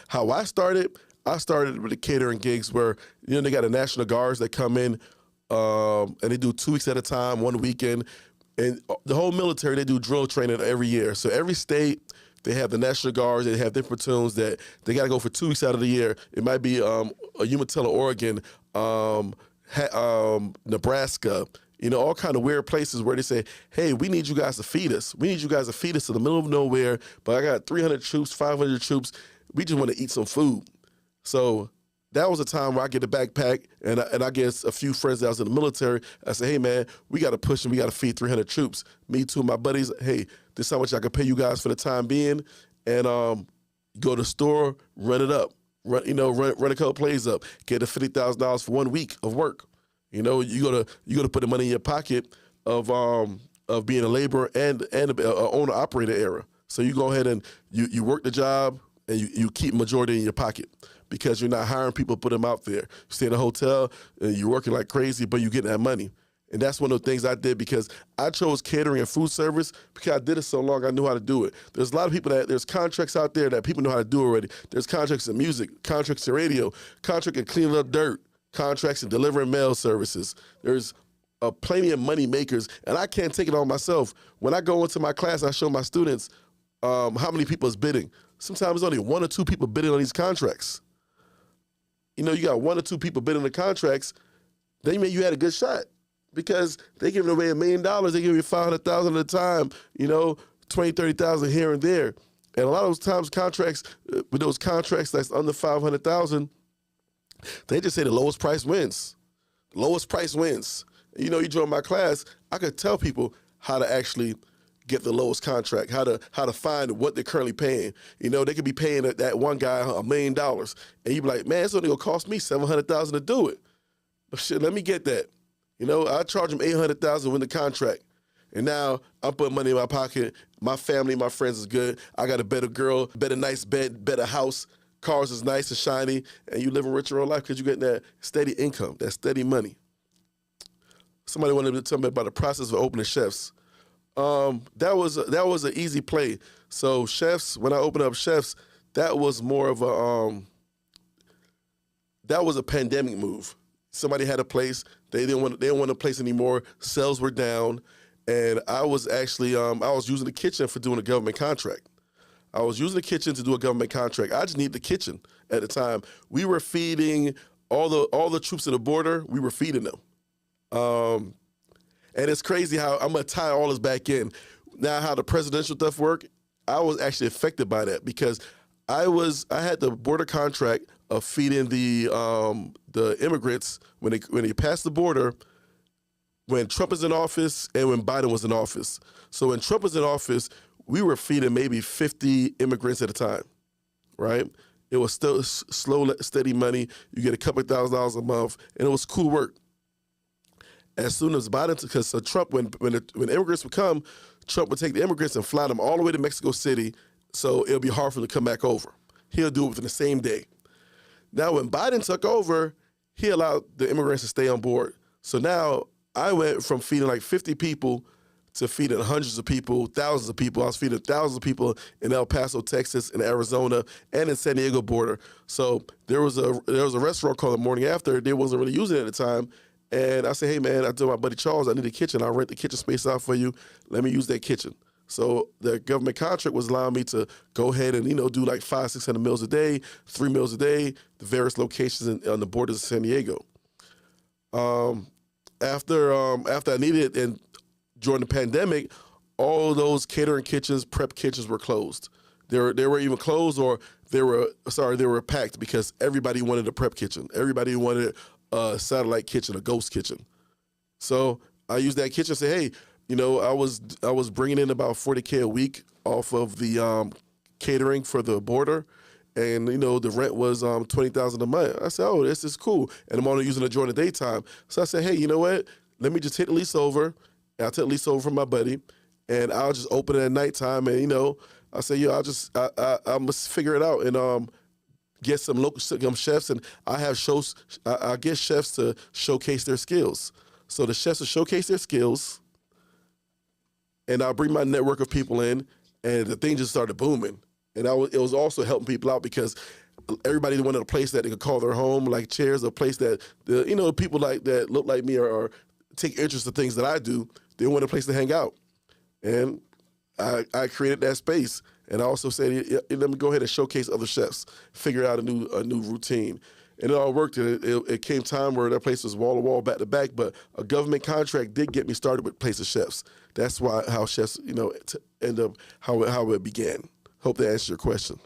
How I started with the catering gigs where, they got the National Guards that come in and they do 2 weeks at a time, one weekend. And the whole military, they do drill training every year. So every state, they have the National Guards. They have different platoons that they got to go for 2 weeks out of the year. It might be Umatilla, Oregon, Nebraska, all kind of weird places where they say, hey, we need you guys to feed us. We need you guys to feed us in the middle of nowhere, but I got 300 troops, 500 troops. We just want to eat some food. So that was a time where I get a backpack and I get a few friends that was in the military. I say, hey, man, we got to push and we got to feed 300 troops. Me too, my buddies, hey, this is how much I can pay you guys for the time being. And go to the store, run it up. Run a couple plays up. Get the $50,000 for 1 week of work. You gotta put the money in your pocket of being a laborer and a owner operator era. So you go ahead and you work the job and you keep majority in your pocket because you're not hiring people to put them out there. You stay in a hotel and you're working like crazy, but you getting that money. And that's one of the things I did because I chose catering and food service because I did it so long I knew how to do it. There's a lot of people there's contracts out there that people know how to do already. There's contracts in music, contracts in radio, contract in cleaning up dirt, contracts in delivering mail services. There's plenty of money makers, and I can't take it on myself. When I go into my class, I show my students how many people is bidding. Sometimes only 1 or 2 people bidding on these contracts. You got 1 or 2 people bidding the contracts, they mean you had a good shot. Because they giving away $1 million, they give you $500,000 at a time, 20, 30,000 here and there. And a lot of those times contracts, with those contracts that's under 500,000, they just say the lowest price wins. The lowest price wins. You join my class, I could tell people how to actually get the lowest contract, how to find what they're currently paying. They could be paying that one guy $1 million, and you be like, man, it's only gonna cost me $700,000 to do it. But shit, let me get that. I charge them $800,000 with the contract. And now I'm putting money in my pocket. My family, my friends is good. I got a better girl, better nice bed, better house. Cars is nice and shiny. And you living richer in life because you're getting that steady income, that steady money. Somebody wanted to tell me about the process of opening chefs. That was an easy play. So chefs, when I opened up chefs, that was more of a pandemic move. Somebody had a place. They didn't want a place anymore. Sales were down. And I was actually, I was using the kitchen for doing a government contract. I was using the kitchen to do a government contract. I just needed the kitchen at the time. We were feeding all the troops at the border. We were feeding them. And it's crazy how I'm going to tie all this back in. Now how the presidential stuff work, I was actually affected by that because I had the border contract of feeding the immigrants when they passed the border, when Trump was in office and when Biden was in office. So when Trump was in office, we were feeding maybe 50 immigrants at a time, right? It was still slow, steady money. You get a couple $1,000s a month, and it was cool work. As soon as Biden, because Trump, when immigrants would come, Trump would take the immigrants and fly them all the way to Mexico City, so it'll be hard for them to come back over. He'll do it within the same day. Now, when Biden took over, he allowed the immigrants to stay on board. So now I went from feeding like 50 people to feeding hundreds of people, thousands of people. I was feeding thousands of people in El Paso, Texas, in Arizona, and in San Diego border. So there was a restaurant called The Morning After. They wasn't really using it at the time. And I said, hey, man, I told my buddy Charles, I need a kitchen. I'll rent the kitchen space out for you. Let me use that kitchen. So the government contract was allowing me to go ahead and, do like 500-600 meals a day, 3 meals a day, the various locations on the borders of San Diego. After I needed it, and during the pandemic, all those catering kitchens, prep kitchens were closed. They were even closed, or they were packed because everybody wanted a prep kitchen. Everybody wanted a satellite kitchen, a ghost kitchen. So I used that kitchen and say, hey, I was bringing in about $40K a week off of the catering for the border, and the rent was $20,000 a month. I said, oh, this is cool, and I'm only using it during the daytime. So I said, hey, you know what? Let me just take the lease over. And I'll take the lease over from my buddy, and I'll just open it at nighttime. And I say, I must figure it out and get some local chefs, and I have shows. I get chefs to showcase their skills. So the chefs will showcase their skills, and I'll bring my network of people in, and the thing just started booming. And it was also helping people out because everybody wanted a place that they could call their home, like chairs, a place that people like that look like me or take interest in things that I do. They want a place to hang out, and I created that space. And I also said, let me go ahead and showcase other chefs, figure out a new routine. And it all worked. It came time where that place was wall to wall, back to back. But a government contract did get me started with Place of Chefs. That's how chefs, end up how it began. Hope that answers your question.